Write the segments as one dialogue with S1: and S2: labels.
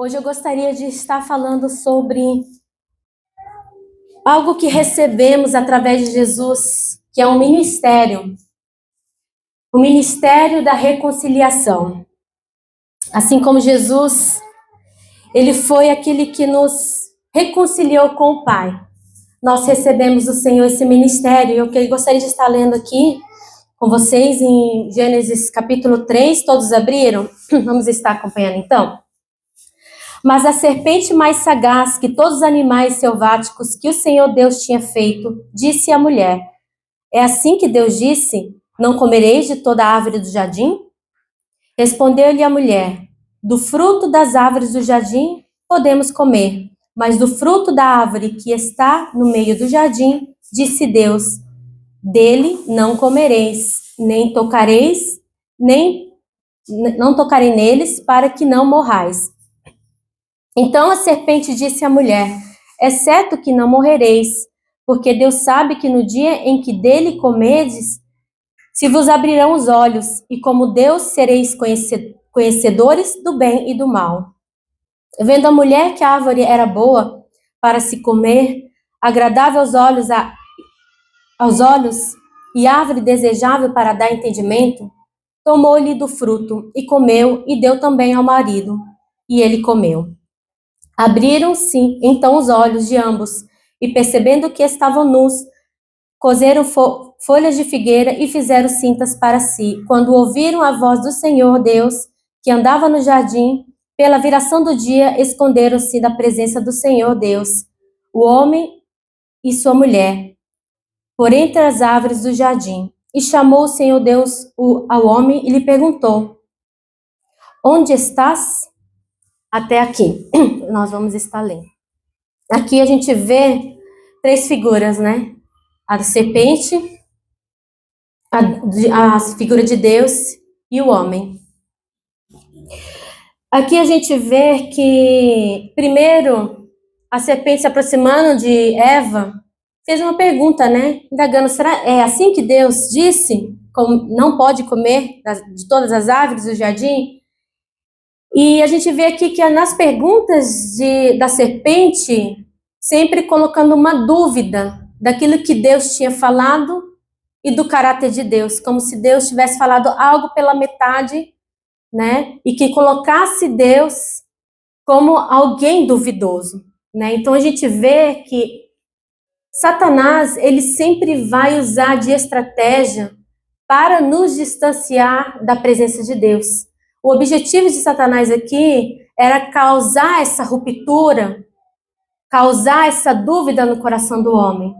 S1: Hoje eu gostaria de estar falando sobre algo que recebemos através de Jesus, que é um ministério, o ministério da reconciliação. Assim como Jesus, ele foi aquele que nos reconciliou com o Pai. Nós recebemos do Senhor esse ministério, e eu gostaria de estar lendo aqui com vocês em Gênesis capítulo 3, todos abriram? Vamos estar acompanhando então? Mas a serpente mais sagaz que todos os animais selváticos que o Senhor Deus tinha feito, disse à mulher: é assim que Deus disse: não comereis de toda a árvore do jardim? Respondeu-lhe a mulher: do fruto das árvores do jardim podemos comer, mas do fruto da árvore que está no meio do jardim, disse Deus: dele não comereis, nem tocareis, nem não tocarei neles, para que não morrais. Então a serpente disse à mulher: é certo que não morrereis, porque Deus sabe que no dia em que dele comerdes, se vos abrirão os olhos, e como Deus sereis conhecedores do bem e do mal. Vendo a mulher que a árvore era boa para se comer, agradável aos olhos e árvore desejável para dar entendimento, tomou-lhe do fruto e comeu, e deu também ao marido, e ele comeu. Abriram-se então os olhos de ambos, e percebendo que estavam nus, coseram folhas de figueira e fizeram cintas para si. Quando ouviram a voz do Senhor Deus, que andava no jardim, pela viração do dia, esconderam-se da presença do Senhor Deus, o homem e sua mulher, por entre as árvores do jardim. E chamou o Senhor Deus ao homem e lhe perguntou: onde estás? Até aqui, nós vamos estar lendo. Aqui a gente vê três figuras, né? A serpente, a figura de Deus e o homem. Aqui a gente vê que, primeiro, a serpente se aproximando de Eva, fez uma pergunta, né? Indagando, será é assim que Deus disse? Como não pode comer de todas as árvores do jardim? E a gente vê aqui que nas perguntas da serpente, sempre colocando uma dúvida daquilo que Deus tinha falado e do caráter de Deus, como se Deus tivesse falado algo pela metade, né? E que colocasse Deus como alguém duvidoso, né? Então a gente vê que Satanás, ele sempre vai usar de estratégia para nos distanciar da presença de Deus. O objetivo de Satanás aqui era causar essa ruptura, causar essa dúvida no coração do homem.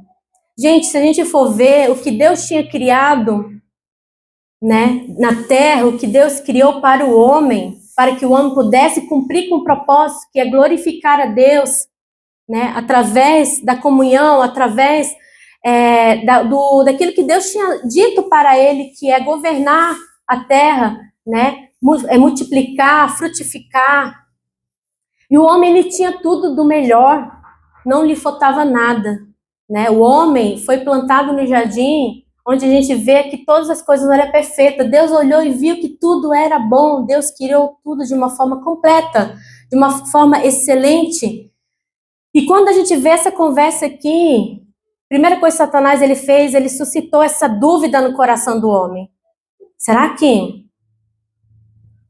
S1: Gente, se a gente for ver o que Deus tinha criado, né, na terra, o que Deus criou para o homem, para que o homem pudesse cumprir com o propósito, que é glorificar a Deus, né, através da comunhão, através daquilo que Deus tinha dito para ele, que é governar a terra, né, multiplicar, frutificar. E o homem, ele tinha tudo do melhor, não lhe faltava nada, né? O homem foi plantado no jardim, onde a gente vê que todas as coisas eram perfeitas. Deus olhou e viu que tudo era bom. Deus criou tudo de uma forma completa, de uma forma excelente. E quando a gente vê essa conversa aqui, a primeira coisa que Satanás ele fez, ele suscitou essa dúvida no coração do homem. Será que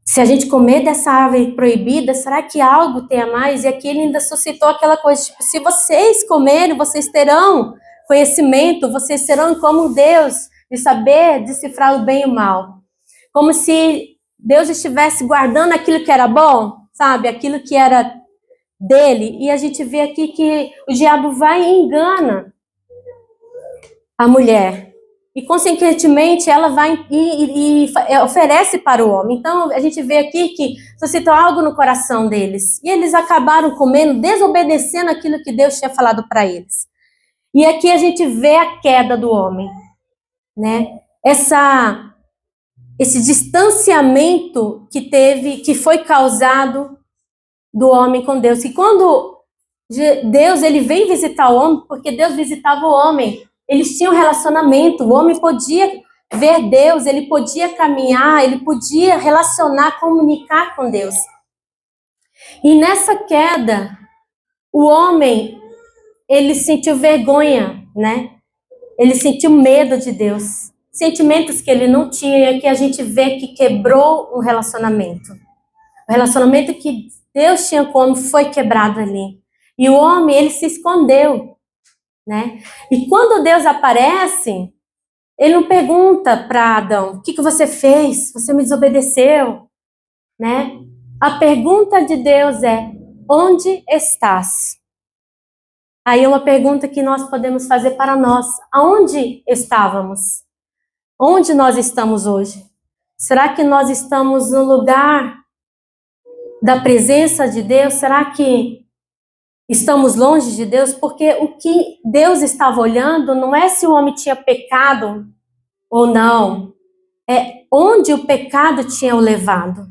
S1: se a gente comer dessa árvore proibida, será que algo tem a mais? E aqui ele ainda suscitou aquela coisa, tipo, se vocês comerem, vocês terão conhecimento, vocês serão como Deus, de saber decifrar o bem e o mal. Como se Deus estivesse guardando aquilo que era bom, sabe? Aquilo que era dele. E a gente vê aqui que o diabo vai e engana a mulher. E, consequentemente, ela vai e oferece para o homem. Então, a gente vê aqui que suscitou algo no coração deles. E eles acabaram comendo, desobedecendo aquilo que Deus tinha falado para eles. E aqui a gente vê a queda do homem, né? Esse distanciamento que foi causado do homem com Deus. E quando Deus ele vem visitar o homem, porque Deus visitava o homem, eles tinham relacionamento, o homem podia ver Deus, ele podia caminhar, ele podia relacionar, comunicar com Deus. E nessa queda, o homem, ele sentiu vergonha, né? Ele sentiu medo de Deus. Sentimentos que ele não tinha, que a gente vê que quebrou um relacionamento. O relacionamento que Deus tinha com o homem foi quebrado ali. E o homem, ele se escondeu, né? E quando Deus aparece, ele não pergunta para Adão: o que você fez? Você me desobedeceu, né? A pergunta de Deus é: onde estás? Aí é uma pergunta que nós podemos fazer para nós: aonde estávamos? Onde nós estamos hoje? Será que nós estamos no lugar da presença de Deus? Será que estamos longe de Deus? Porque o que Deus estava olhando não é se o homem tinha pecado ou não, é onde o pecado tinha o levado.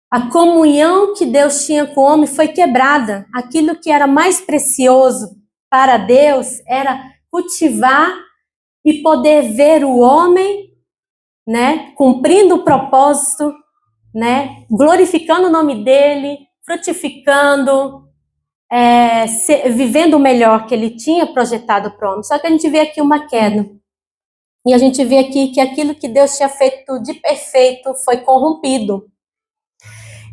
S1: A comunhão que Deus tinha com o homem foi quebrada. Aquilo que era mais precioso para Deus era cultivar e poder ver o homem, né, cumprindo o propósito, né, glorificando o nome dele, frutificando, vivendo o melhor que ele tinha projetado para o homem. Só que a gente vê aqui uma queda. E a gente vê aqui que aquilo que Deus tinha feito de perfeito foi corrompido.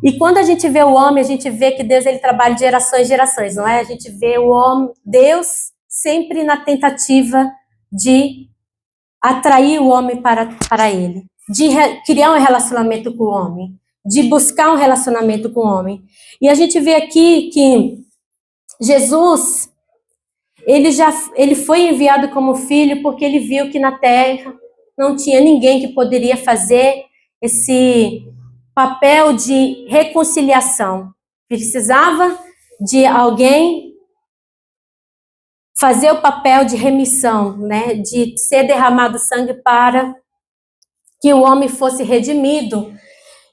S1: E quando a gente vê o homem, a gente vê que Deus ele trabalha de gerações em gerações, não é? A gente vê o homem, Deus sempre na tentativa de atrair o homem para ele, de criar um relacionamento com o homem, de buscar um relacionamento com o homem. E a gente vê aqui que Jesus, ele foi enviado como filho porque ele viu que na terra não tinha ninguém que poderia fazer esse papel de reconciliação. Precisava de alguém fazer o papel de remissão, né? De ser derramado sangue para que o homem fosse redimido.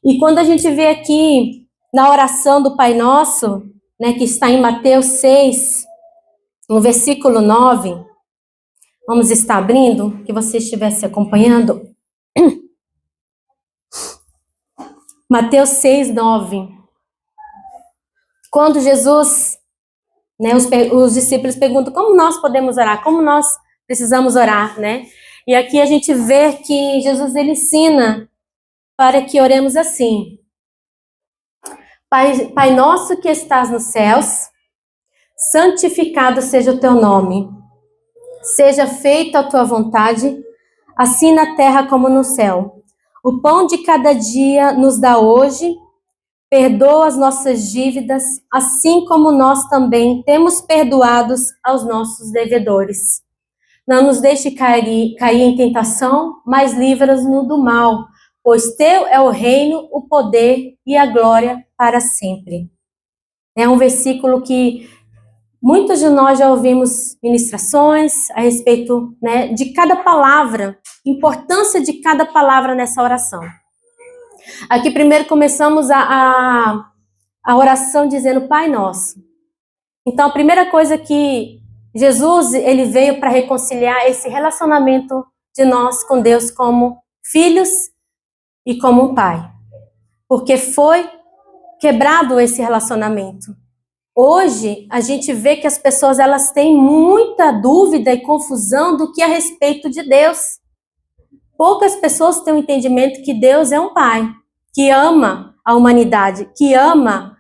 S1: E quando a gente vê aqui na oração do Pai Nosso, né, que está em Mateus 6, no versículo 9, vamos estar abrindo, que você estivesse acompanhando. Mateus 6, 9. Quando Jesus, né, os discípulos perguntam como nós podemos orar, como nós precisamos orar, né? E aqui a gente vê que Jesus ele ensina para que oremos assim: Pai nosso que estás nos céus, santificado seja o teu nome. Seja feita a tua vontade, assim na terra como no céu. O pão de cada dia nos dá hoje. Perdoa as nossas dívidas, assim como nós também temos perdoados aos nossos devedores. Não nos deixe cair em tentação, mas livra-nos do mal, pois teu é o reino, o poder e a glória para sempre. É um versículo que muitos de nós já ouvimos ministrações a respeito, né, de cada palavra, importância de cada palavra nessa oração. Aqui primeiro começamos a oração dizendo Pai Nosso. Então a primeira coisa que Jesus ele veio para reconciliar esse relacionamento de nós com Deus como filhos e como um pai. Porque foi quebrado esse relacionamento. Hoje, a gente vê que as pessoas elas têm muita dúvida e confusão do que a respeito de Deus. Poucas pessoas têm o entendimento que Deus é um pai, que ama a humanidade, que ama,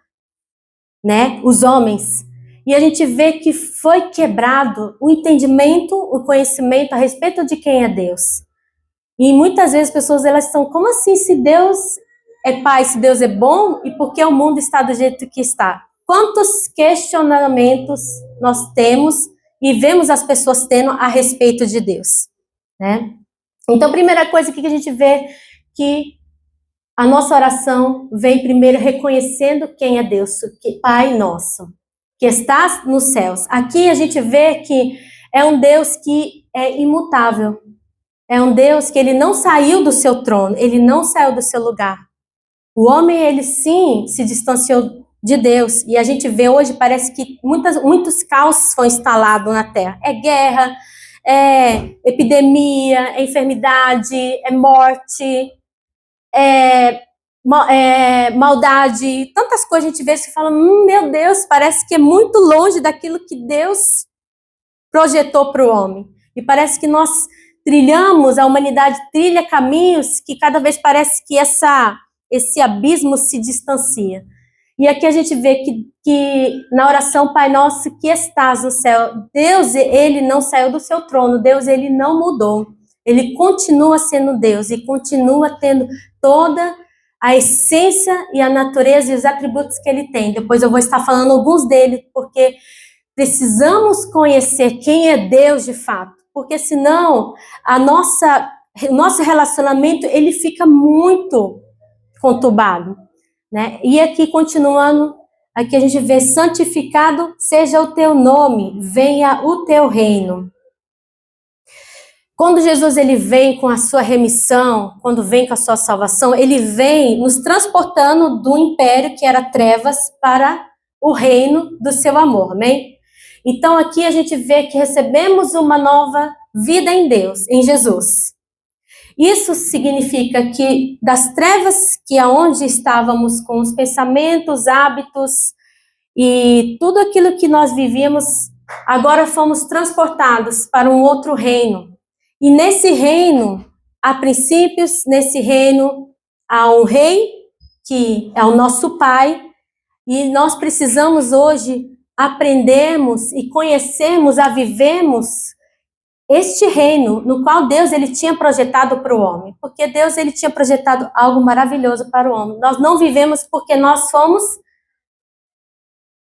S1: né, os homens. E a gente vê que foi quebrado o entendimento, o conhecimento a respeito de quem é Deus. E muitas vezes as pessoas elas estão, como assim, se Deus é pai, se Deus é bom, e por que o mundo está do jeito que está? Quantos questionamentos nós temos e vemos as pessoas tendo a respeito de Deus, né? Então, a primeira coisa que a gente vê que a nossa oração vem primeiro reconhecendo quem é Deus, que Pai nosso, que está nos céus. Aqui a gente vê que é um Deus que é imutável. É um Deus que ele não saiu do seu trono, ele não saiu do seu lugar. O homem, ele sim se distanciou de Deus. E a gente vê hoje, parece que muitos caos foram instalados na Terra. É guerra, é epidemia, é enfermidade, é morte, é maldade, tantas coisas a gente vê que fala, meu Deus, parece que é muito longe daquilo que Deus projetou para o homem. E parece que nós trilhamos, a humanidade trilha caminhos que cada vez parece que esse abismo se distancia. E aqui a gente vê que na oração, Pai Nosso que estás no céu, Deus, ele não saiu do seu trono, Deus, ele não mudou. Ele continua sendo Deus e continua tendo toda a essência e a natureza e os atributos que ele tem. Depois eu vou estar falando alguns deles, porque precisamos conhecer quem é Deus de fato, porque senão o nosso relacionamento ele fica muito conturbado, né? E aqui continuando, aqui a gente vê santificado seja o teu nome, venha o teu reino. Quando Jesus ele vem com a sua remissão, quando vem com a sua salvação, ele vem nos transportando do império que era trevas para o reino do seu amor, amém? Então aqui a gente vê que recebemos uma nova vida em Deus, em Jesus. Isso significa que das trevas que aonde estávamos com os pensamentos, hábitos e tudo aquilo que nós vivíamos, agora fomos transportados para um outro reino. E nesse reino, há princípios, nesse reino há um rei, que é o nosso Pai, e nós precisamos hoje aprendermos e conhecermos, a vivermos este reino no qual Deus ele tinha projetado para o homem, porque Deus ele tinha projetado algo maravilhoso para o homem. Nós não vivemos porque nós fomos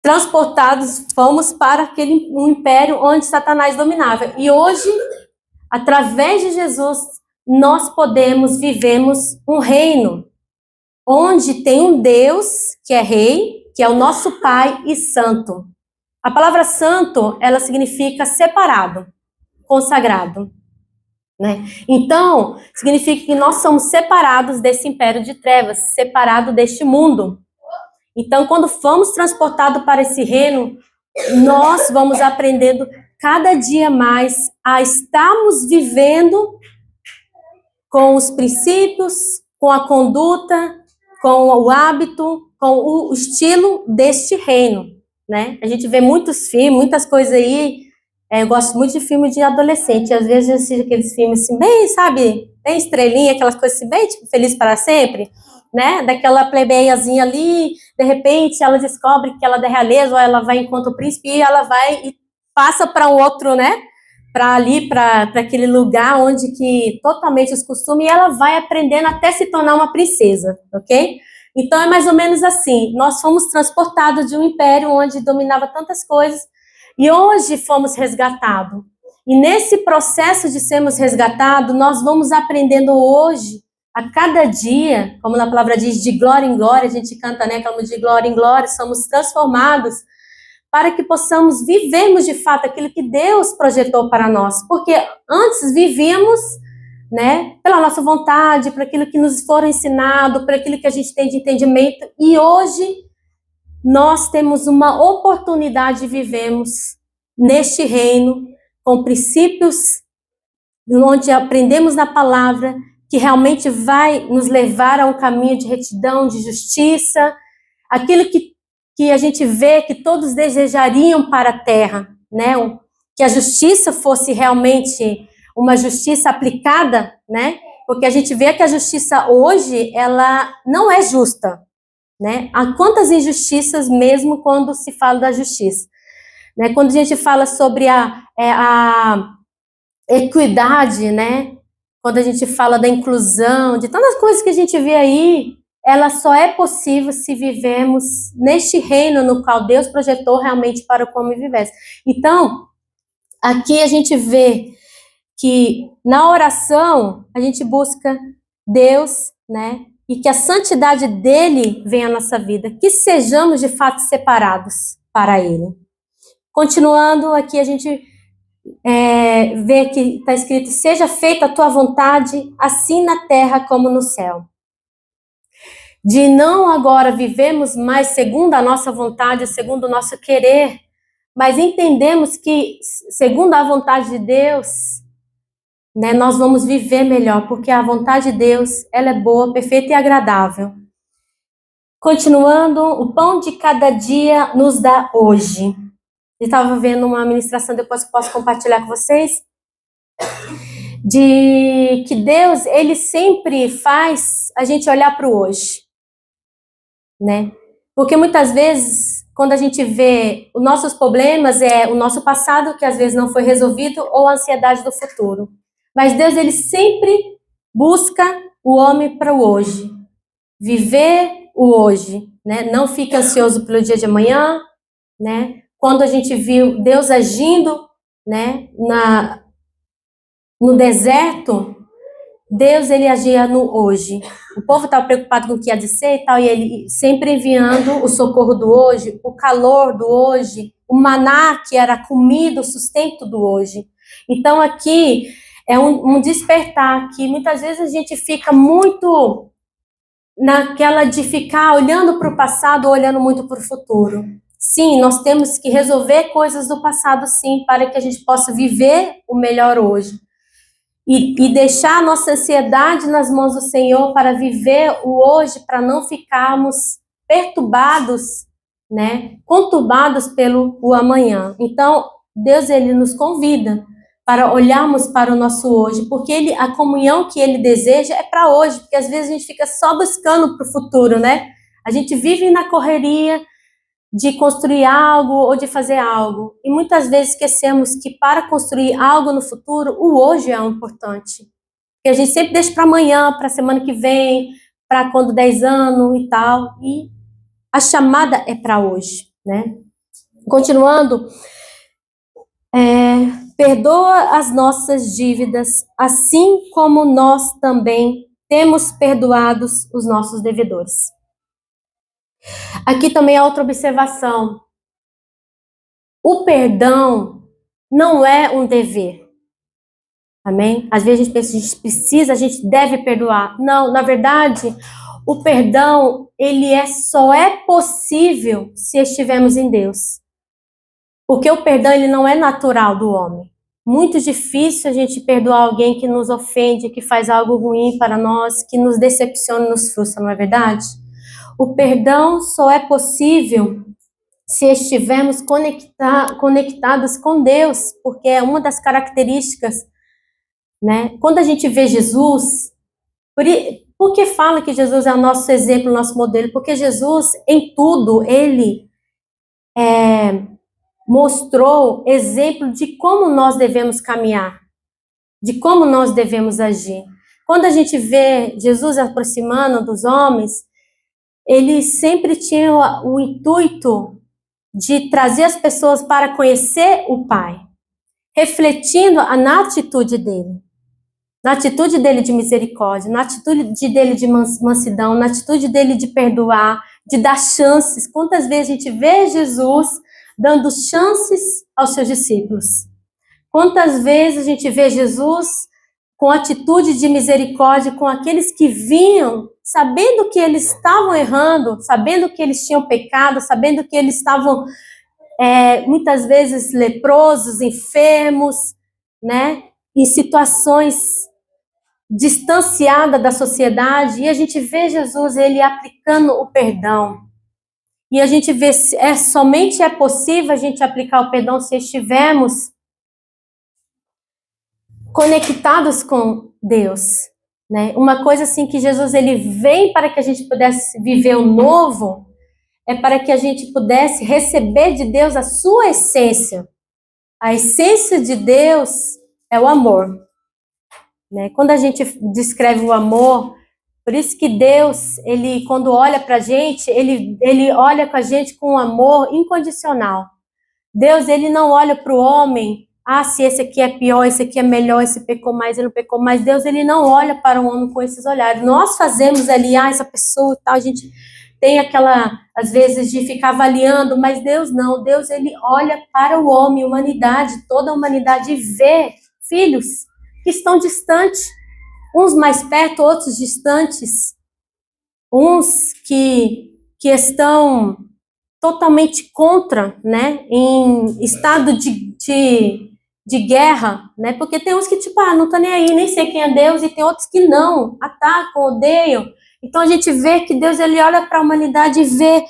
S1: transportados, fomos para um império onde Satanás dominava. E hoje, através de Jesus, nós vivemos um reino onde tem um Deus que é rei, que é o nosso Pai e santo. A palavra santo, ela significa separado, consagrado, né? Então, significa que nós somos separados desse império de trevas, separados deste mundo. Então, quando fomos transportados para esse reino, nós vamos aprendendo cada dia mais a estarmos vivendo com os princípios, com a conduta, com o hábito, com o estilo deste reino, né? A gente vê muitos filmes, muitas coisas aí. Eu gosto muito de filme de adolescente. Às vezes eu assisto aqueles filmes assim, bem, sabe, bem estrelinha, aquelas coisas assim, bem, tipo, Feliz para Sempre, né? Daquela plebeiazinha ali, de repente ela descobre que ela é da realeza, ou ela vai encontrar o príncipe e ela vai e passa para um outro, né? Para ali, para aquele lugar onde que totalmente os costumes, e ela vai aprendendo até se tornar uma princesa, ok? Então é mais ou menos assim, nós fomos transportados de um império onde dominava tantas coisas, e hoje fomos resgatados. E nesse processo de sermos resgatados, nós vamos aprendendo hoje, a cada dia, como na palavra diz, de glória em glória, a gente canta, né, como de glória em glória, somos transformados para que possamos vivermos de fato aquilo que Deus projetou para nós. Porque antes vivíamos, né, pela nossa vontade, para aquilo que nos for ensinado, para aquilo que a gente tem de entendimento, e hoje nós temos uma oportunidade de vivermos neste reino, com princípios, onde aprendemos na palavra, que realmente vai nos levar a um caminho de retidão, de justiça, aquilo que a gente vê que todos desejariam para a terra, né? Que a justiça fosse realmente uma justiça aplicada, né? Porque a gente vê que a justiça hoje, ela não é justa, né? Há quantas injustiças mesmo quando se fala da justiça, né? Quando a gente fala sobre a equidade, né? Quando a gente fala da inclusão, de tantas coisas que a gente vê aí, ela só é possível se vivemos neste reino no qual Deus projetou realmente para como vivesse. Então, aqui a gente vê que na oração a gente busca Deus, né? E que a santidade dele venha à nossa vida, que sejamos de fato separados para ele. Continuando, aqui a gente vê que está escrito, seja feita a tua vontade, assim na terra como no céu. De não agora vivemos mais segundo a nossa vontade, segundo o nosso querer, mas entendemos que, segundo a vontade de Deus, né, nós vamos viver melhor, porque a vontade de Deus, ela é boa, perfeita e agradável. Continuando, o pão de cada dia nos dá hoje. Eu estava vendo uma ministração, depois que posso compartilhar com vocês, de que Deus, ele sempre faz a gente olhar para o hoje, né? Porque muitas vezes, quando a gente vê os nossos problemas, é o nosso passado que às vezes não foi resolvido ou a ansiedade do futuro. Mas Deus, ele sempre busca o homem para o hoje. Viver o hoje, né? Não fica ansioso pelo dia de amanhã, né? Quando a gente viu Deus agindo, né, no deserto, Deus, ele agia no hoje. O povo estava preocupado com o que ia de ser e tal, e ele sempre enviando o socorro do hoje, o calor do hoje, o maná, que era a comida, o sustento do hoje. Então, aqui é um despertar, que muitas vezes a gente fica muito naquela de ficar olhando para o passado, olhando muito para o futuro. Sim, nós temos que resolver coisas do passado, sim, para que a gente possa viver o melhor hoje. E deixar a nossa ansiedade nas mãos do Senhor para viver o hoje, para não ficarmos perturbados, né, conturbados pelo o amanhã. Então, Deus, ele nos convida para olharmos para o nosso hoje, porque a comunhão que ele deseja é para hoje, porque às vezes a gente fica só buscando para o futuro, né? A gente vive na correria de construir algo ou de fazer algo. E muitas vezes esquecemos que para construir algo no futuro, o hoje é importante. Porque a gente sempre deixa para amanhã, para a semana que vem, para quando 10 anos e tal. E a chamada é para hoje, né? Continuando, perdoa as nossas dívidas, assim como nós também temos perdoados os nossos devedores. Aqui também há outra observação. O perdão não é um dever. Amém? Às vezes a gente pensa, a gente precisa, a gente deve perdoar. Não, na verdade, o perdão, só é possível se estivermos em Deus. Porque o perdão, ele não é natural do homem. Muito difícil a gente perdoar alguém que nos ofende, que faz algo ruim para nós, que nos decepciona e nos frustra, não é verdade? O perdão só é possível se estivermos conectados com Deus, porque é uma das características, né? Quando a gente vê Jesus, por que fala que Jesus é o nosso exemplo, o nosso modelo? Porque Jesus, em tudo, ele mostrou exemplo de como nós devemos caminhar, de como nós devemos agir. Quando a gente vê Jesus aproximando dos homens, ele sempre tinha o intuito de trazer as pessoas para conhecer o Pai, refletindo na atitude dele. Na atitude dele de misericórdia, na atitude dele de mansidão, na atitude dele de perdoar, de dar chances. Quantas vezes a gente vê Jesus dando chances aos seus discípulos? Quantas vezes a gente vê Jesus com atitude de misericórdia com aqueles que vinham, sabendo que eles estavam errando, sabendo que eles tinham pecado, sabendo que eles estavam muitas vezes leprosos, enfermos, né, em situações distanciadas da sociedade, e a gente vê Jesus, ele aplicando o perdão. E a gente vê, somente é possível a gente aplicar o perdão se estivermos conectados com Deus, né? Uma coisa assim que Jesus, ele vem para que a gente pudesse viver o novo, é para que a gente pudesse receber de Deus a sua essência. A essência de Deus é o amor, né? Quando a gente descreve o amor, por isso que Deus, ele quando olha para a gente, ele olha com a gente com um amor incondicional. Deus, ele não olha para o homem, se esse aqui é pior, esse aqui é melhor, esse pecou mais, ele não pecou mais. Deus, ele não olha para o homem com esses olhares. Nós fazemos ali, essa pessoa e tal, a gente tem aquela, às vezes, de ficar avaliando, mas Deus não. Deus, ele olha para o homem, humanidade, toda a humanidade, e vê filhos que estão distantes, uns mais perto, outros distantes, uns que estão totalmente contra, né, em estado de guerra, né, porque tem uns que, tipo, não tô nem aí, nem sei quem é Deus, e tem outros que não, atacam, odeiam. Então a gente vê que Deus, ele olha para a humanidade e vê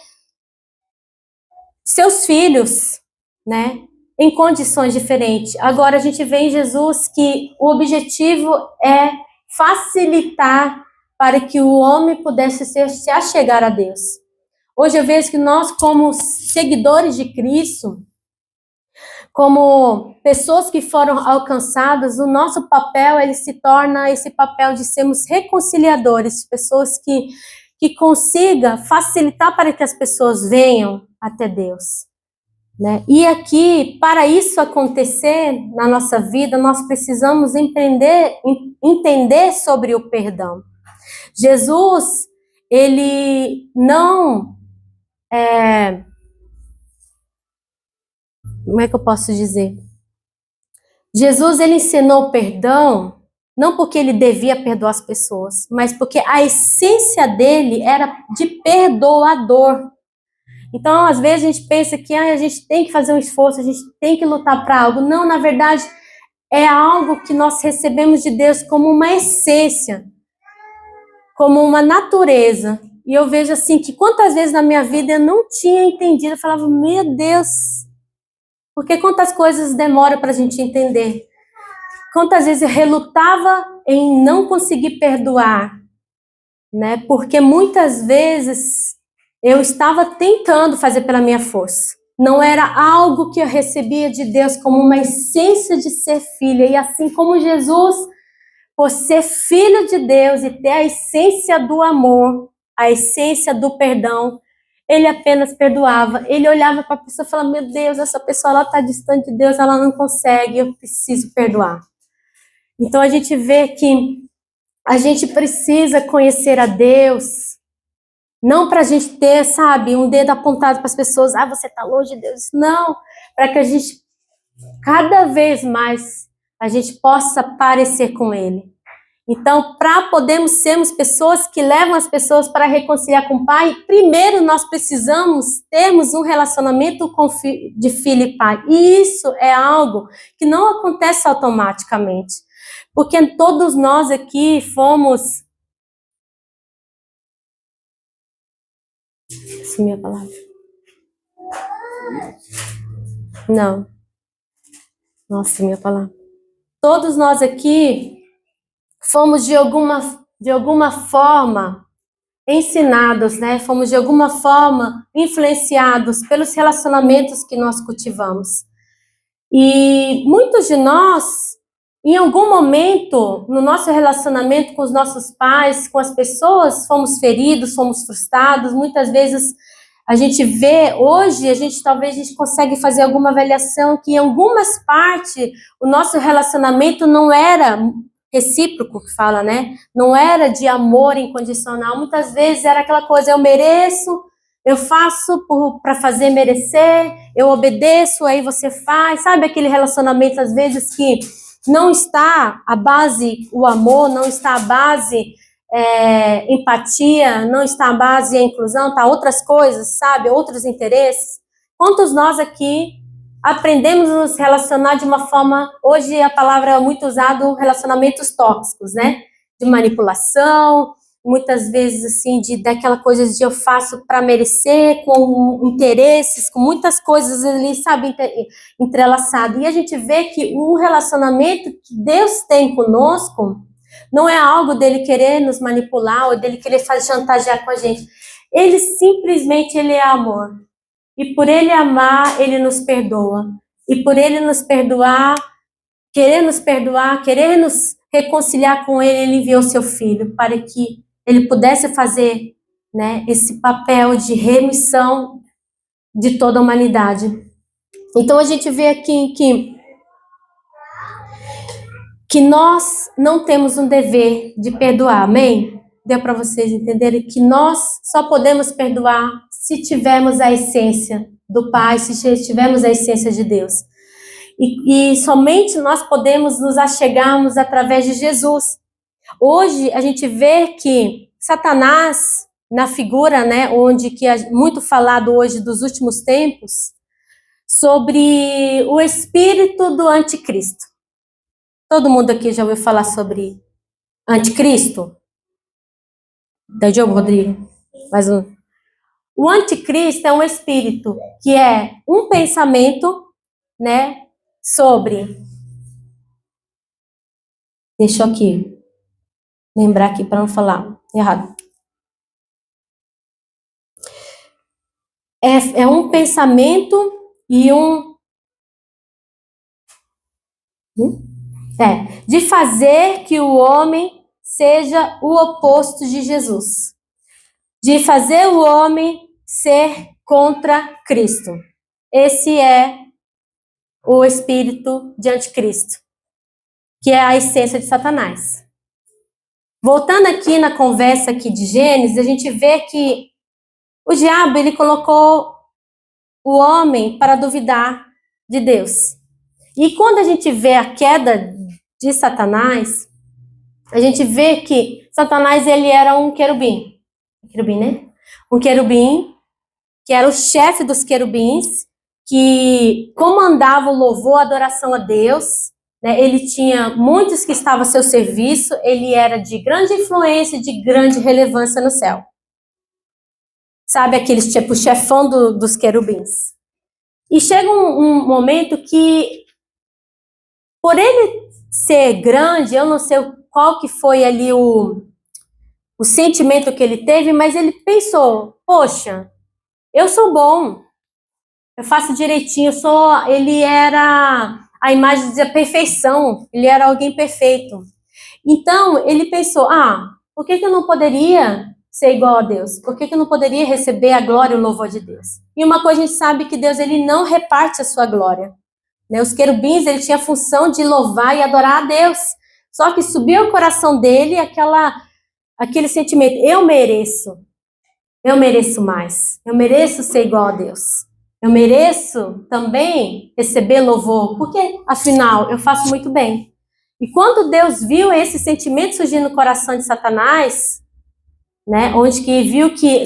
S1: seus filhos, né, em condições diferentes. Agora a gente vê em Jesus que o objetivo é facilitar para que o homem pudesse se achegar a Deus. Hoje eu vejo que nós, como seguidores de Cristo, como pessoas que foram alcançadas, o nosso papel, ele se torna esse papel de sermos reconciliadores, pessoas que consiga facilitar para que as pessoas venham até Deus, né? E aqui, para isso acontecer na nossa vida, nós precisamos entender sobre o perdão. Jesus, ele não como é que eu posso dizer? Jesus, ele ensinou perdão não porque ele devia perdoar as pessoas, mas porque a essência dele era de perdoador. Então, às vezes a gente pensa que a gente tem que fazer um esforço, a gente tem que lutar para algo. Não, na verdade, é algo que nós recebemos de Deus como uma essência, como uma natureza. E eu vejo assim que quantas vezes na minha vida eu não tinha entendido, eu falava, meu Deus, porque quantas coisas demora para a gente entender. Quantas vezes eu relutava em não conseguir perdoar, né? Porque muitas vezes eu estava tentando fazer pela minha força. Não era algo que eu recebia de Deus como uma essência de ser filha. E assim como Jesus, por ser filho de Deus e ter a essência do amor, a essência do perdão, ele apenas perdoava. Ele olhava para a pessoa e falava, meu Deus, essa pessoa está distante de Deus, ela não consegue, eu preciso perdoar. Então a gente vê que a gente precisa conhecer a Deus, não para a gente ter, sabe, um dedo apontado para as pessoas, você está longe de Deus. Não, para que a gente, cada vez mais, a gente possa parecer com Ele. Então, para podermos sermos pessoas que levam as pessoas para reconciliar com o Pai, primeiro nós precisamos termos um relacionamento de filho e pai. E isso é algo que não acontece automaticamente. Porque todos nós aqui fomos... Sumi a palavra. Não. Nossa, minha palavra. Todos nós aqui fomos de alguma forma ensinados, né? Fomos de alguma forma influenciados pelos relacionamentos que nós cultivamos. E muitos de nós, em algum momento, no nosso relacionamento com os nossos pais, com as pessoas, fomos feridos, fomos frustrados. Muitas vezes a gente vê, hoje, talvez a gente consegue fazer alguma avaliação que em algumas partes o nosso relacionamento não era recíproco, que fala, né? Não era de amor incondicional. Muitas vezes era aquela coisa, eu mereço, eu faço para fazer merecer, eu obedeço, aí você faz. Sabe aquele relacionamento, às vezes, que não está a base o amor, não está a base empatia, não está a base a inclusão, está outras coisas, sabe? Outros interesses. Quantos nós aqui aprendemos a nos relacionar de uma forma, hoje a palavra é muito usada, relacionamentos tóxicos, né? De manipulação, muitas vezes assim, daquela coisa de eu faço para merecer, com interesses, com muitas coisas ali, sabe, entrelaçado. E a gente vê que o relacionamento que Deus tem conosco não é algo dele querer nos manipular ou dele querer chantagear com a gente. Ele simplesmente, ele é amor. E por ele amar, ele nos perdoa. E por ele nos perdoar, querer nos reconciliar com ele, ele enviou seu filho para que ele pudesse fazer, né, esse papel de remissão de toda a humanidade. Então a gente vê aqui que nós não temos um dever de perdoar, amém? Deu para vocês entenderem que nós só podemos perdoar se tivermos a essência do Pai, se tivermos a essência de Deus. E somente nós podemos nos achegarmos através de Jesus. Hoje a gente vê que Satanás, na figura, né, onde que é muito falado hoje dos últimos tempos, sobre o espírito do anticristo. Todo mundo aqui já ouviu falar sobre anticristo? Da Diogo Rodrigo. Mais um. O anticristo é um espírito que é um pensamento, né, sobre. Deixa eu aqui lembrar aqui para não falar errado. É um pensamento e de fazer que o homem seja o oposto de Jesus. De fazer o homem ser contra Cristo. Esse é o espírito de anticristo, que é a essência de Satanás. Voltando aqui na conversa aqui de Gênesis, a gente vê que o diabo, ele colocou o homem para duvidar de Deus. E quando a gente vê a queda de Satanás, a gente vê que Satanás, ele era um querubim. Querubim, né? Um querubim, que era o chefe dos querubins, que comandava o louvor, a adoração a Deus, né? Ele tinha muitos que estavam a seu serviço, ele era de grande influência, de grande relevância no céu. Sabe, aqueles tipo chefão dos querubins. E chega um momento que, por ele ser grande, eu não sei qual que foi ali o sentimento que ele teve, mas ele pensou, poxa, eu sou bom, eu faço direitinho, ele era a imagem da perfeição, ele era alguém perfeito. Então, ele pensou, por que eu não poderia ser igual a Deus? Por que eu não poderia receber a glória e o louvor de Deus? E uma coisa a gente sabe que Deus, ele não reparte a sua glória. Né? Os querubins, ele tinha a função de louvar e adorar a Deus. Só que subiu ao coração dele aquele sentimento, eu mereço mais, eu mereço ser igual a Deus. Eu mereço também receber louvor, porque, afinal, eu faço muito bem. E quando Deus viu esse sentimento surgir no coração de Satanás, né, onde que viu que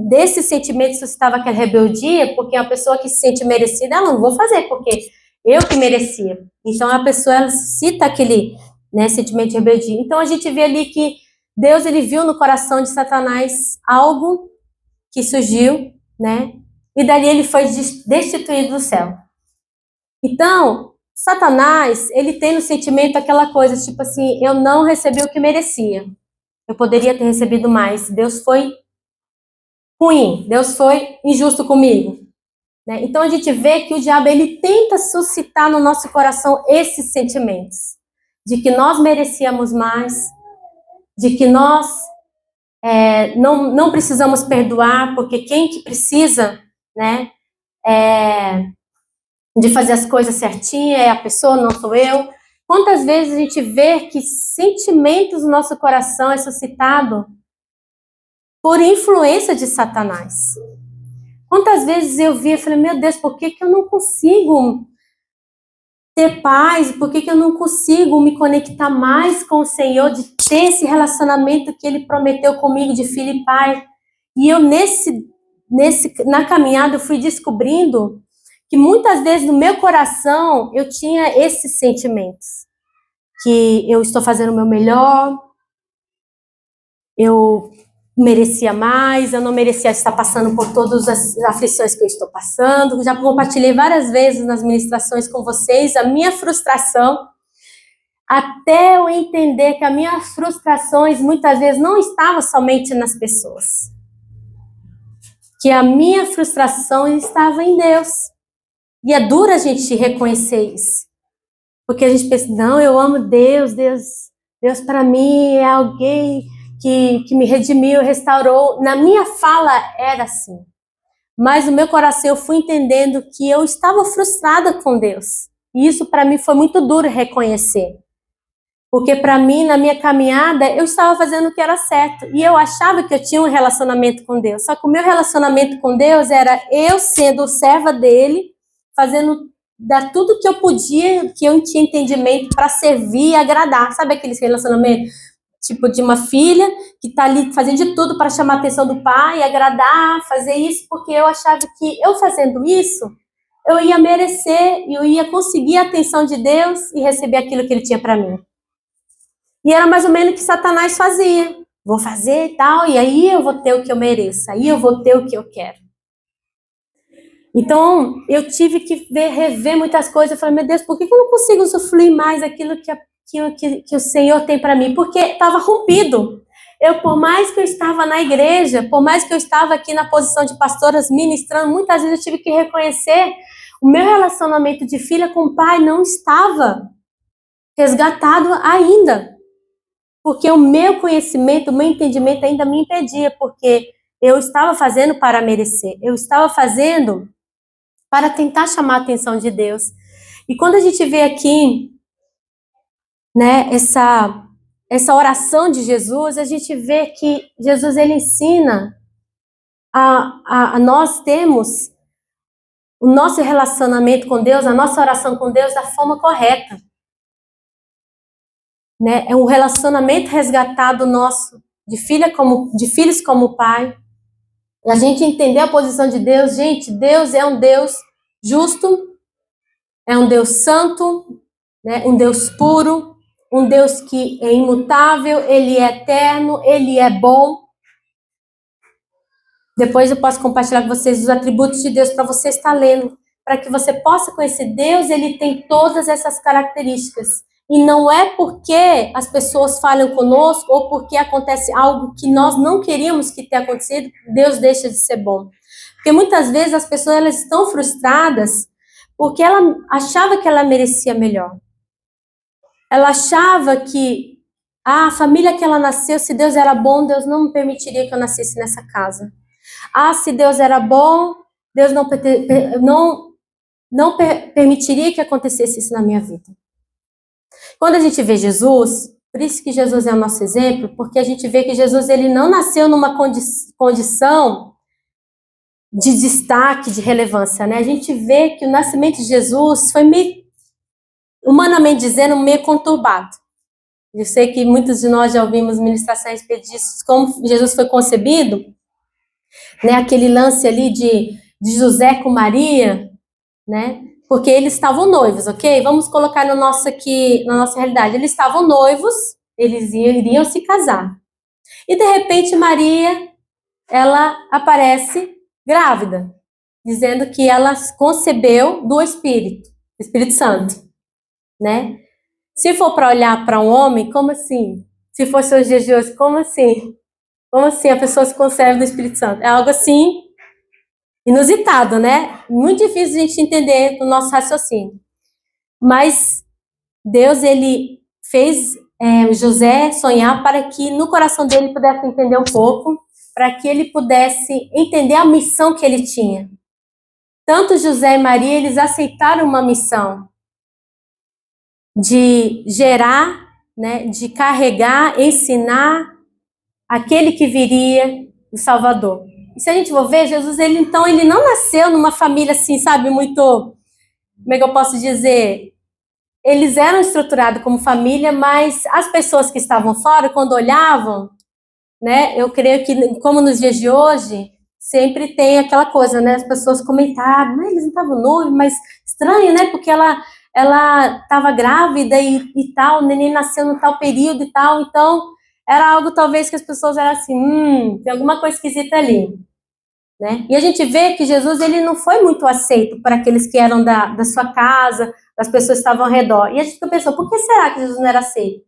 S1: desse sentimento suscitava aquela rebeldia, porque uma pessoa que se sente merecida, não vou fazer, porque eu que merecia. Então, a pessoa, ela cita aquele, né, sentimento de rebeldia. Então, a gente vê ali que Deus, ele viu no coração de Satanás algo que surgiu, né, e dali ele foi destituído do céu. Então, Satanás, ele tem no sentimento aquela coisa, tipo assim, eu não recebi o que merecia. Eu poderia ter recebido mais. Deus foi ruim, Deus foi injusto comigo. Né? Então, a gente vê que o diabo, ele tenta suscitar no nosso coração esses sentimentos. De que nós merecíamos mais, de que nós não precisamos perdoar, porque quem que precisa, né, de fazer as coisas certinho é a pessoa, não sou eu. Quantas vezes a gente vê que sentimentos no nosso coração é suscitado por influência de Satanás? Quantas vezes eu vi e falei, meu Deus, por que eu não consigo ter paz? Por que eu não consigo me conectar mais com o Senhor, de ter esse relacionamento que Ele prometeu comigo de filho e pai? E eu, na caminhada, eu fui descobrindo que muitas vezes no meu coração eu tinha esses sentimentos. Que eu estou fazendo o meu melhor, eu merecia mais, eu não merecia estar passando por todas as aflições que eu estou passando. Já compartilhei várias vezes nas ministrações com vocês a minha frustração, até eu entender que as minhas frustrações muitas vezes não estavam somente nas pessoas. Que a minha frustração estava em Deus. E é duro a gente reconhecer isso. Porque a gente pensa, não, eu amo Deus para mim é alguém que me redimiu, restaurou. Na minha fala era assim. Mas no meu coração eu fui entendendo que eu estava frustrada com Deus. E isso para mim foi muito duro reconhecer. Porque para mim, na minha caminhada, eu estava fazendo o que era certo. E eu achava que eu tinha um relacionamento com Deus. Só que o meu relacionamento com Deus era eu sendo serva dele, fazendo dar tudo que eu podia, que eu tinha entendimento para servir e agradar. Sabe aquele relacionamento tipo de uma filha que está ali fazendo de tudo para chamar a atenção do pai, agradar, fazer isso, porque eu achava que eu fazendo isso, eu ia merecer, eu ia conseguir a atenção de Deus e receber aquilo que ele tinha para mim. E era mais ou menos o que Satanás fazia. Vou fazer e tal, e aí eu vou ter o que eu mereço, aí eu vou ter o que eu quero. Então, eu tive que rever muitas coisas. Eu falei, meu Deus, por que eu não consigo usufruir mais aquilo que o Senhor tem para mim? Porque estava rompido. Por mais que eu estava na igreja, por mais que eu estava aqui na posição de pastoras ministrando, muitas vezes eu tive que reconhecer o meu relacionamento de filha com o pai não estava resgatado ainda. Porque o meu conhecimento, o meu entendimento ainda me impedia, porque eu estava fazendo para merecer. Eu estava fazendo para tentar chamar a atenção de Deus. E quando a gente vê aqui, né, essa oração de Jesus, a gente vê que Jesus ele ensina a nós termos o nosso relacionamento com Deus, a nossa oração com Deus da forma correta. Né? É um relacionamento resgatado nosso, de filhos como pai. E a gente entender a posição de Deus. Gente, Deus é um Deus justo, é um Deus santo, né? Um Deus puro, um Deus que é imutável, ele é eterno, ele é bom. Depois eu posso compartilhar com vocês os atributos de Deus para você estar lendo, para que você possa conhecer Deus. Ele tem todas essas características. E não é porque as pessoas falham conosco ou porque acontece algo que nós não queríamos que tenha acontecido, Deus deixa de ser bom. Porque muitas vezes as pessoas elas estão frustradas porque ela achava que ela merecia melhor. Ela achava que a família que ela nasceu, se Deus era bom, Deus não permitiria que eu nascesse nessa casa. Se Deus era bom, Deus não permitiria que acontecesse isso na minha vida. Quando a gente vê Jesus, por isso que Jesus é o nosso exemplo, porque a gente vê que Jesus ele não nasceu numa condição de destaque, de relevância, né? A gente vê que o nascimento de Jesus foi meio, humanamente dizendo, meio conturbado. Eu sei que muitos de nós já ouvimos ministrações disso, como Jesus foi concebido, né? Aquele lance ali de José com Maria, né? Porque eles estavam noivos, ok? Vamos colocar no nosso aqui, na nossa realidade. Eles estavam noivos, eles iriam se casar. E de repente Maria, ela aparece grávida, dizendo que ela concebeu do Espírito Santo, né? Se for para olhar para um homem, como assim? Se fosse os dias de hoje, como assim? Como assim a pessoa se concebe do Espírito Santo? É algo assim inusitado, né? Muito difícil a gente entender o nosso raciocínio. Mas Deus, ele fez José sonhar para que no coração dele pudesse entender um pouco, para que ele pudesse entender a missão que ele tinha. Tanto José e Maria, eles aceitaram uma missão de gerar, né, de carregar, ensinar aquele que viria, o Salvador. E se a gente for ver, Jesus, ele não nasceu numa família assim, sabe, muito, como é que eu posso dizer? Eles eram estruturados como família, mas as pessoas que estavam fora, quando olhavam, né, eu creio que, como nos dias de hoje, sempre tem aquela coisa, né, as pessoas comentaram, eles não estavam noivos, mas estranho, né, porque ela estava grávida e tal, o neném nasceu no tal período e tal, então era algo talvez que as pessoas eram assim, tem alguma coisa esquisita ali, né? E a gente vê que Jesus ele não foi muito aceito para aqueles que eram da sua casa, das pessoas que estavam ao redor. E a gente pensou, por que será que Jesus não era aceito?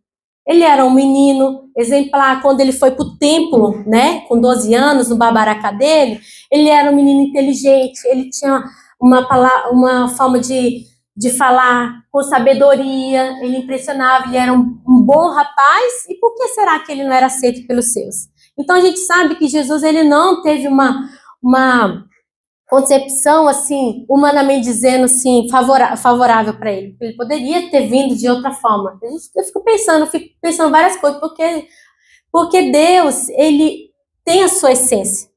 S1: Ele era um menino exemplar, quando ele foi para o templo, né, com 12 anos, no babaracá dele, ele era um menino inteligente, ele tinha uma forma de falar com sabedoria, ele impressionava, ele era um bom rapaz, e por que será que ele não era aceito pelos seus? Então a gente sabe que Jesus ele não teve uma concepção, assim, humanamente dizendo, assim, favorável para ele. Ele poderia ter vindo de outra forma. Eu fico pensando várias coisas, porque Deus, ele tem a sua essência,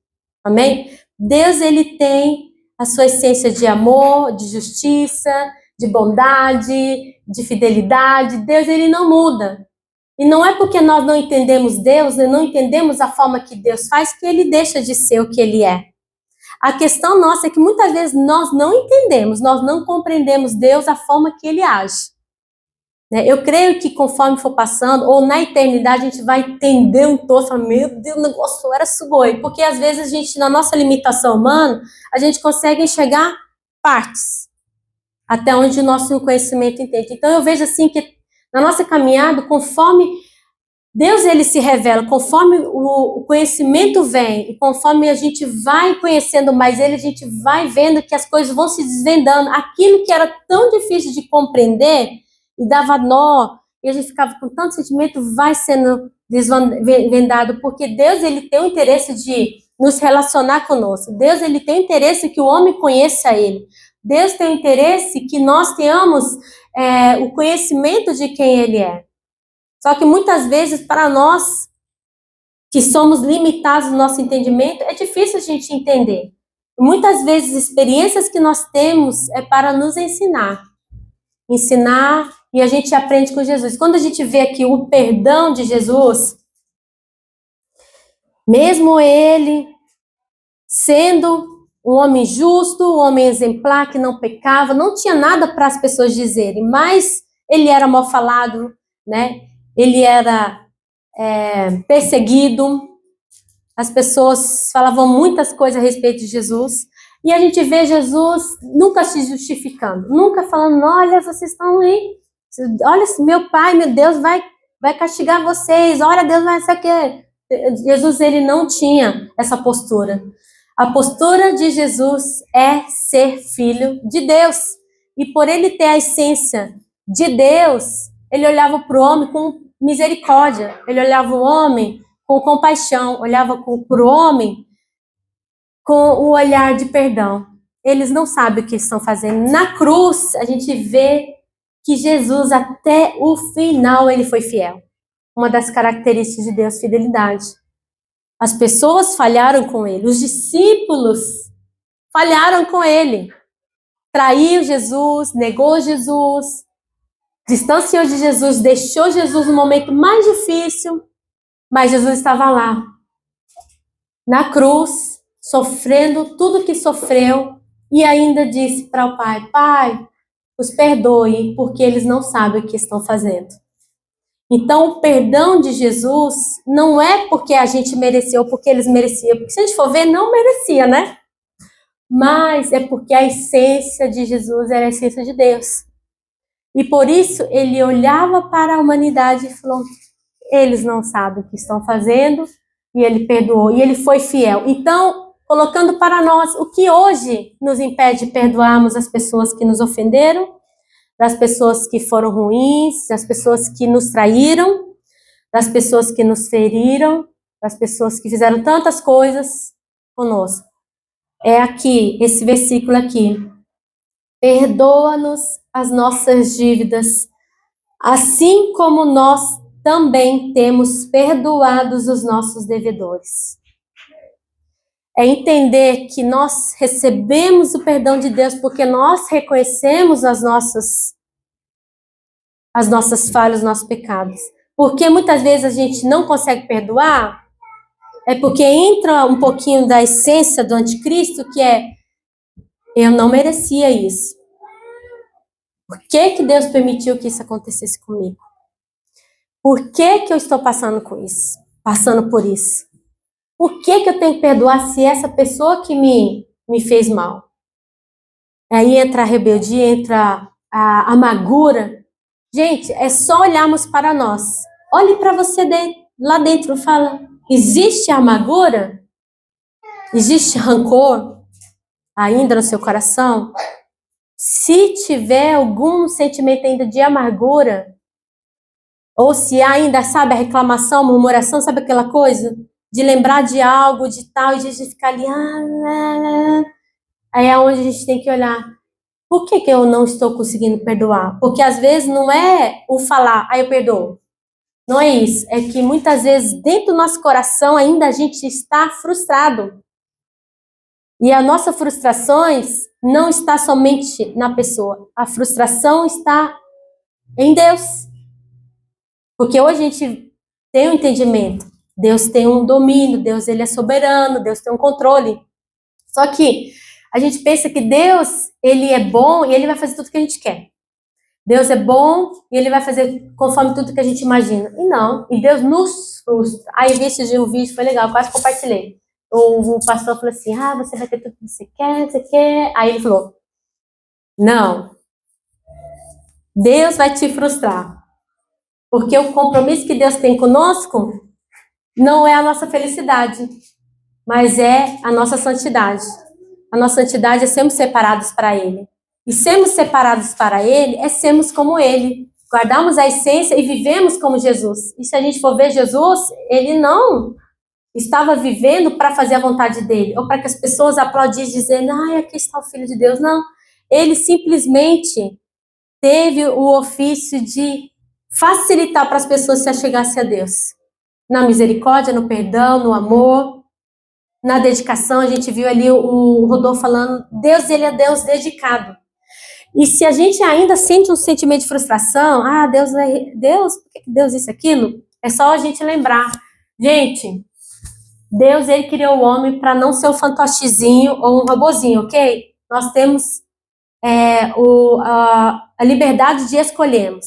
S1: amém? Deus, ele tem a sua essência de amor, de justiça, de bondade, de fidelidade. Deus, ele não muda. E não é porque nós não entendemos Deus, não entendemos a forma que Deus faz, que ele deixa de ser o que ele é. A questão nossa é que muitas vezes nós não entendemos, nós não compreendemos Deus, a forma que ele age. né? Eu creio que conforme for passando, ou na eternidade, a gente vai entender um todo, falar, meu Deus, o negócio era sugoi. Porque às vezes a gente, na nossa limitação humana, a gente consegue enxergar partes, até onde o nosso conhecimento entende. Então eu vejo assim que na nossa caminhada, conforme Deus ele se revela, conforme o conhecimento vem, e conforme a gente vai conhecendo mais ele, a gente vai vendo que as coisas vão se desvendando. Aquilo que era tão difícil de compreender, e dava nó, e a gente ficava com tanto sentimento, vai sendo desvendado, porque Deus ele tem o interesse de nos relacionar conosco. Deus ele tem o interesse que o homem conheça ele. Deus tem o interesse que nós tenhamos o conhecimento de quem ele é. Só que muitas vezes, para nós, que somos limitados no nosso entendimento, é difícil a gente entender. Muitas vezes, experiências que nós temos é para nos ensinar. Ensinar, e a gente aprende com Jesus. Quando a gente vê aqui o perdão de Jesus, mesmo ele sendo um homem justo, um homem exemplar, que não pecava, não tinha nada para as pessoas dizerem, mas ele era mal falado, né? Ele era perseguido, as pessoas falavam muitas coisas a respeito de Jesus, e a gente vê Jesus nunca se justificando, nunca falando, olha, vocês estão aí, olha, meu pai, meu Deus, vai castigar vocês, olha, Deus vai, isso aqui. Jesus, ele não tinha essa postura. A postura de Jesus é ser filho de Deus, e por ele ter a essência de Deus, ele olhava para o homem com misericórdia, ele olhava o homem com compaixão, olhava para o homem com o olhar de perdão. Eles não sabem o que estão fazendo. Na cruz, a gente vê que Jesus, até o final, ele foi fiel. Uma das características de Deus, fidelidade. As pessoas falharam com ele, os discípulos falharam com ele. Traiu Jesus, negou Jesus, distanciou de Jesus, deixou Jesus no momento mais difícil, mas Jesus estava lá, na cruz, sofrendo tudo que sofreu, e ainda disse para o Pai, Pai, os perdoe, porque eles não sabem o que estão fazendo. Então, o perdão de Jesus não é porque a gente mereceu, porque eles mereciam, porque se a gente for ver, não merecia, né? Mas é porque a essência de Jesus era a essência de Deus. E por isso ele olhava para a humanidade e falou, eles não sabem o que estão fazendo, e ele perdoou, e ele foi fiel. Então, colocando para nós, o que hoje nos impede de perdoarmos as pessoas que nos ofenderam, das pessoas que foram ruins, das pessoas que nos traíram, das pessoas que nos feriram, das pessoas que fizeram tantas coisas conosco. É aqui, esse versículo aqui. Perdoa-nos as nossas dívidas, assim como nós também temos perdoados os nossos devedores. É entender que nós recebemos o perdão de Deus porque nós reconhecemos as nossas falhas, os nossos pecados. Porque muitas vezes a gente não consegue perdoar, é porque entra um pouquinho da essência do anticristo, que é, eu não merecia isso. Por que Deus permitiu que isso acontecesse comigo? Por que eu estou passando por isso? Por que eu tenho que perdoar se essa pessoa que me fez mal? Aí entra a rebeldia, entra a amargura. Gente, é só olharmos para nós. Olhe para você lá dentro, fala, existe amargura? Existe rancor ainda no seu coração? Se tiver algum sentimento ainda de amargura, ou se ainda, sabe, a reclamação, a murmuração, sabe aquela coisa? De lembrar de algo, de tal, e a gente ficar ali, aí é onde a gente tem que olhar. Por que eu não estou conseguindo perdoar? Porque às vezes não é o falar, eu perdoo. Não é isso. É que muitas vezes dentro do nosso coração ainda a gente está frustrado. E as nossas frustrações não está somente na pessoa. A frustração está em Deus. Porque hoje a gente tem um entendimento. Deus tem um domínio, Deus ele é soberano, Deus tem um controle. Só que a gente pensa que Deus, ele é bom e ele vai fazer tudo o que a gente quer. Deus é bom e ele vai fazer conforme tudo que a gente imagina. E não, e Deus nos frustra. Aí vi esse dia um vídeo, foi legal, quase compartilhei. O pastor falou assim, você vai ter tudo que você quer. Aí ele falou, não, Deus vai te frustrar. Porque o compromisso que Deus tem conosco não é a nossa felicidade, mas é a nossa santidade. A nossa santidade é sermos separados para Ele. E sermos separados para Ele é sermos como Ele. Guardarmos a essência e vivemos como Jesus. E se a gente for ver Jesus, Ele não estava vivendo para fazer a vontade dEle, ou para que as pessoas aplaudissem dizendo, aqui está o Filho de Deus. Não. Ele simplesmente teve o ofício de facilitar para as pessoas se achegassem a Deus. Na misericórdia, no perdão, no amor, na dedicação. A gente viu ali o Rodolfo falando, Deus, ele é Deus dedicado. E se a gente ainda sente um sentimento de frustração, Deus, por que Deus isso, aquilo? É só a gente lembrar. Gente, Deus, ele criou o homem para não ser um fantochezinho ou um robozinho, ok? Nós temos a liberdade de escolhermos.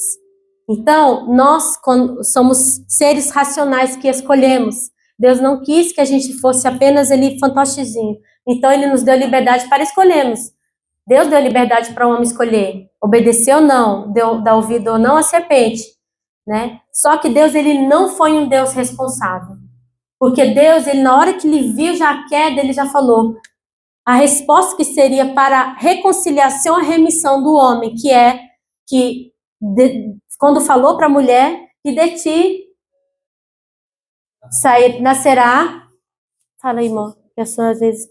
S1: Então, nós somos seres racionais que escolhemos. Deus não quis que a gente fosse apenas ali fantochezinho. Então, ele nos deu liberdade para escolhermos. Deus deu liberdade para o homem escolher. Obedecer ou não, dar ouvido ou não à serpente. Né? Só que Deus, ele não foi um Deus responsável. Porque Deus, ele, na hora que ele viu já a queda, ele já falou a resposta que seria para a reconciliação, a remissão do homem, que é que quando falou para a mulher que de ti nascerá, fala aí, irmão, que a sua às vezes,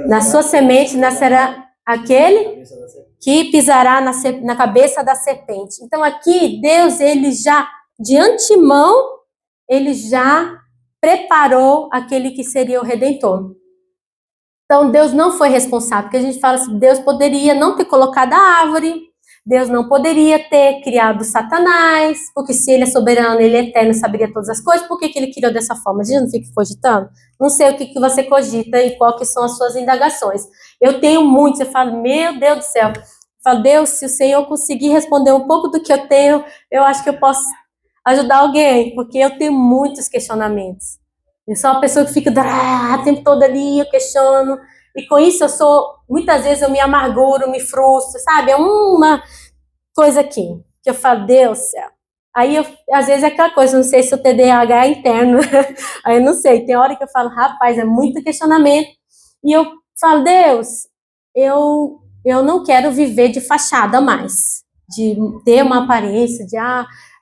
S1: na sua semente nascerá aquele que pisará na cabeça da serpente. Então aqui Deus, ele já de antemão, ele já preparou aquele que seria o Redentor. Então, Deus não foi responsável, porque a gente fala assim, Deus poderia não ter colocado a árvore, Deus não poderia ter criado Satanás, porque se ele é soberano, ele é eterno, saberia todas as coisas, por que ele criou dessa forma? A gente não fica cogitando? Não sei o que você cogita e qual que são as suas indagações. Eu tenho muitos, eu falo, meu Deus do céu, eu falo, Deus, se o Senhor conseguir responder um pouco do que eu tenho, eu acho que eu posso ajudar alguém, porque eu tenho muitos questionamentos. Eu sou uma pessoa que fica o tempo todo ali, eu questiono, e com isso muitas vezes eu me amarguro, me frustro, sabe? É uma coisa aqui, que eu falo, Deus céu. Aí, às vezes é aquela coisa, não sei se o TDAH é interno, aí eu não sei, tem hora que eu falo, rapaz, é muito questionamento, e eu falo, Deus, eu não quero viver de fachada mais, de ter uma aparência, de,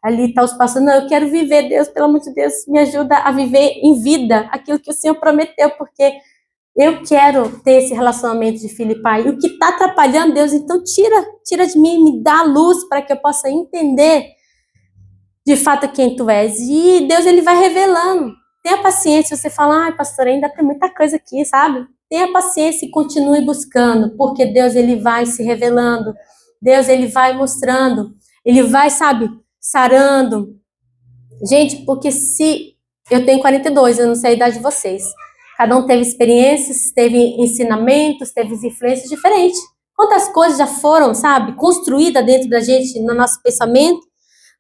S1: ali está os passos. Não, eu quero viver, Deus, pelo amor de Deus, me ajuda a viver em vida aquilo que o Senhor prometeu, porque eu quero ter esse relacionamento de filho e pai. E o que está atrapalhando, Deus, então tira de mim, me dá luz para que eu possa entender de fato quem tu és. E Deus, ele vai revelando. Tenha paciência, você fala, pastor, ainda tem muita coisa aqui, sabe? Tenha paciência e continue buscando, porque Deus, ele vai se revelando. Deus, ele vai mostrando. Ele vai, sabe, sarando. Gente, porque se eu tenho 42, eu não sei a idade de vocês. Cada um teve experiências, teve ensinamentos, teve influências diferentes. Quantas coisas já foram, sabe, construídas dentro da gente, no nosso pensamento,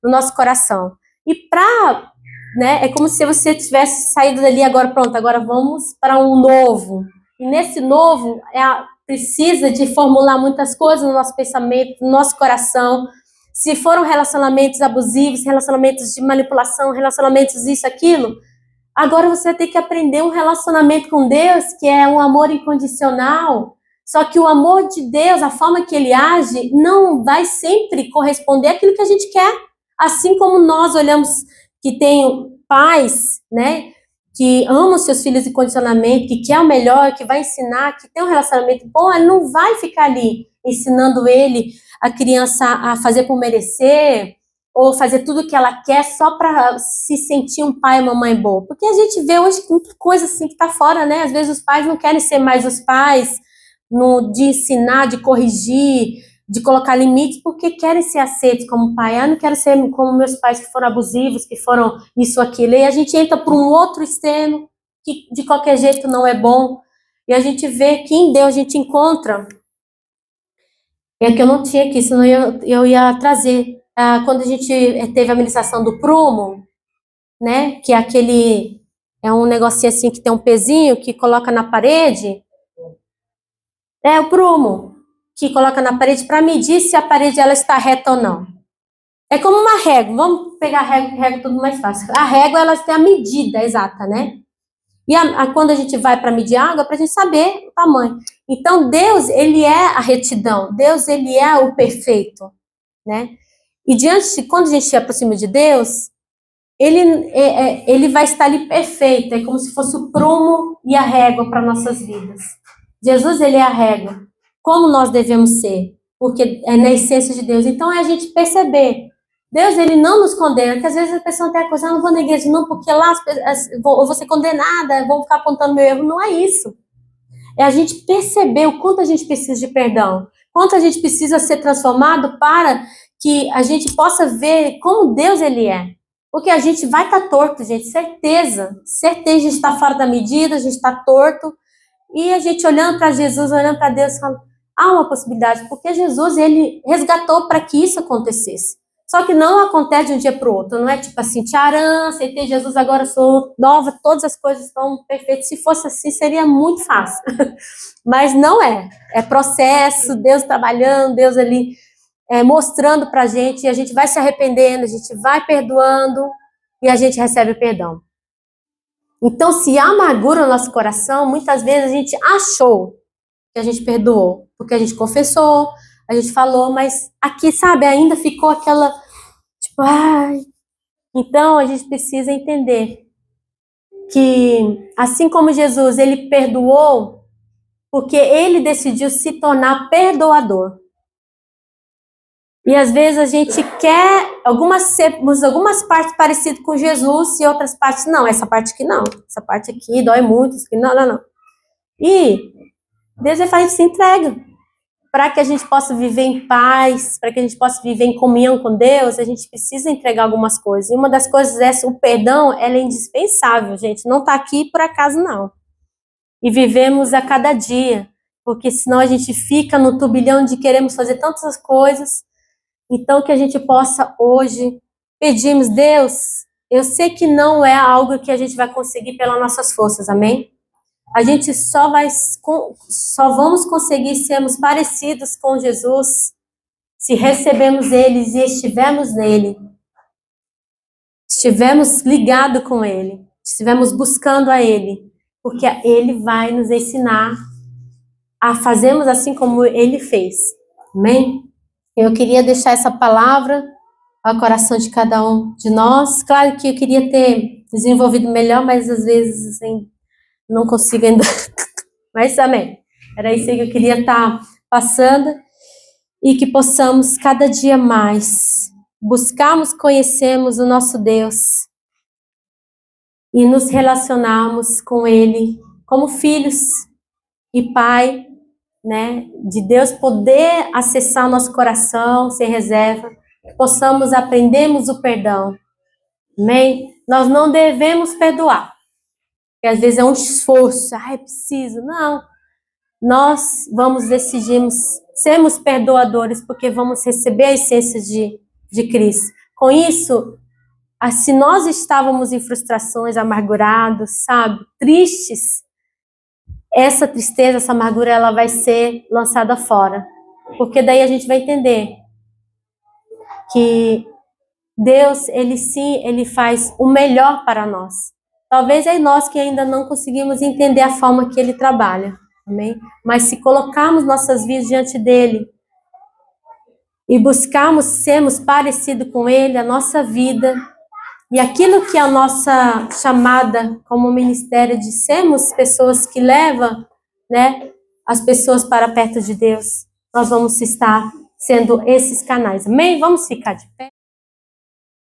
S1: no nosso coração. E é como se você tivesse saído dali agora, pronto, agora vamos para um novo. E nesse novo, precisa de formular muitas coisas no nosso pensamento, no nosso coração. Se foram relacionamentos abusivos, relacionamentos de manipulação, relacionamentos isso, aquilo, agora você vai ter que aprender um relacionamento com Deus, que é um amor incondicional. Só que o amor de Deus, a forma que ele age, não vai sempre corresponder àquilo que a gente quer. Assim como nós olhamos que tem pais, né, que amam seus filhos incondicionalmente, que quer o melhor, que vai ensinar, que tem um relacionamento bom, ele não vai ficar ali ensinando a criança a fazer por merecer, ou fazer tudo o que ela quer só para se sentir um pai e uma mãe boa. Porque a gente vê hoje muita coisa assim que está fora, né? Às vezes os pais não querem ser mais os pais de ensinar, de corrigir, de colocar limites, porque querem ser aceitos como pai. Eu não quero ser como meus pais que foram abusivos, que foram isso, aquilo. E a gente entra para um outro extremo, que de qualquer jeito não é bom. E a gente vê que em Deus a gente encontra É que eu não tinha aqui, senão eu ia trazer. Quando a gente teve a ministração do prumo, né? Que é aquele. É um negocinho assim que tem um pezinho que coloca na parede. É o prumo que coloca na parede para medir se a parede ela está reta ou não. É como uma régua. Vamos pegar a régua tudo mais fácil. A régua ela tem a medida exata, né? E quando a gente vai para medir água, para a gente saber o tamanho. Então, Deus, ele é a retidão. Deus, ele é o perfeito, né? E quando a gente se aproxima de Deus, ele vai estar ali perfeito. É como se fosse o prumo e a régua para nossas vidas. Jesus, ele é a régua. Como nós devemos ser. Porque é na essência de Deus. Então, é a gente perceber. Deus, ele não nos condena, porque às vezes a pessoa tem a coisa, não vou na igreja, não, porque lá eu vou ser condenada, vou ficar apontando meu erro. Não é isso. É a gente perceber o quanto a gente precisa de perdão, quanto a gente precisa ser transformado para que a gente possa ver como Deus ele é. Porque a gente vai estar torto, gente, certeza. Certeza, a gente está fora da medida, a gente está torto. E a gente olhando para Jesus, olhando para Deus, fala, há uma possibilidade, porque Jesus, ele resgatou para que isso acontecesse. Só que não acontece de um dia para o outro, não é tipo assim, tcharam, aceitei Jesus, agora sou nova, todas as coisas estão perfeitas. Se fosse assim, seria muito fácil. Mas não é. É processo, Deus trabalhando, Deus ali mostrando pra gente, e a gente vai se arrependendo, a gente vai perdoando, e a gente recebe o perdão. Então, se há amargura no nosso coração, muitas vezes a gente achou que a gente perdoou, porque a gente confessou, a gente falou, mas aqui, sabe, ainda ficou aquela, tipo, ai. Então, a gente precisa entender que, assim como Jesus, ele perdoou, porque ele decidiu se tornar perdoador. E às vezes a gente quer algumas partes parecidas com Jesus e outras partes não. Essa parte aqui não. Essa parte aqui dói muito. Isso aqui não. E Deus vai fazer, se entrega. Para que a gente possa viver em paz, para que a gente possa viver em comunhão com Deus, a gente precisa entregar algumas coisas. E uma das coisas é o perdão, ela é indispensável, gente. Não está aqui por acaso, não. E vivemos a cada dia, porque senão a gente fica no turbilhão de queremos fazer tantas coisas. Então, que a gente possa hoje pedirmos, Deus, eu sei que não é algo que a gente vai conseguir pelas nossas forças, amém? A gente só vamos conseguir sermos parecidos com Jesus se recebemos Ele e estivermos nele, estivermos ligados com Ele, estivermos buscando a Ele, porque Ele vai nos ensinar a fazermos assim como Ele fez, amém? Eu queria deixar essa palavra ao coração de cada um de nós. Claro que eu queria ter desenvolvido melhor, mas às vezes assim, não consigo ainda. Mas amém. Era isso que eu queria estar passando e que possamos cada dia mais buscarmos, conhecermos o nosso Deus e nos relacionarmos com Ele como filhos e Pai, né, de Deus poder acessar o nosso coração sem reserva, que possamos aprendermos o perdão, amém? Nós não devemos perdoar, porque às vezes é um esforço, preciso, não. Nós vamos decidirmos sermos perdoadores, porque vamos receber a essência de Cristo. Com isso, se nós estávamos em frustrações, amargurados, sabe, tristes, essa tristeza, essa amargura, ela vai ser lançada fora. Porque daí a gente vai entender que Deus, ele sim, ele faz o melhor para nós. Talvez é nós que ainda não conseguimos entender a forma que ele trabalha, amém? Mas se colocarmos nossas vidas diante dele e buscarmos sermos parecidos com ele, a nossa vida e aquilo que é a nossa chamada como ministério de sermos pessoas que levam, né, as pessoas para perto de Deus, nós vamos estar sendo esses canais. Amém? Vamos ficar de pé.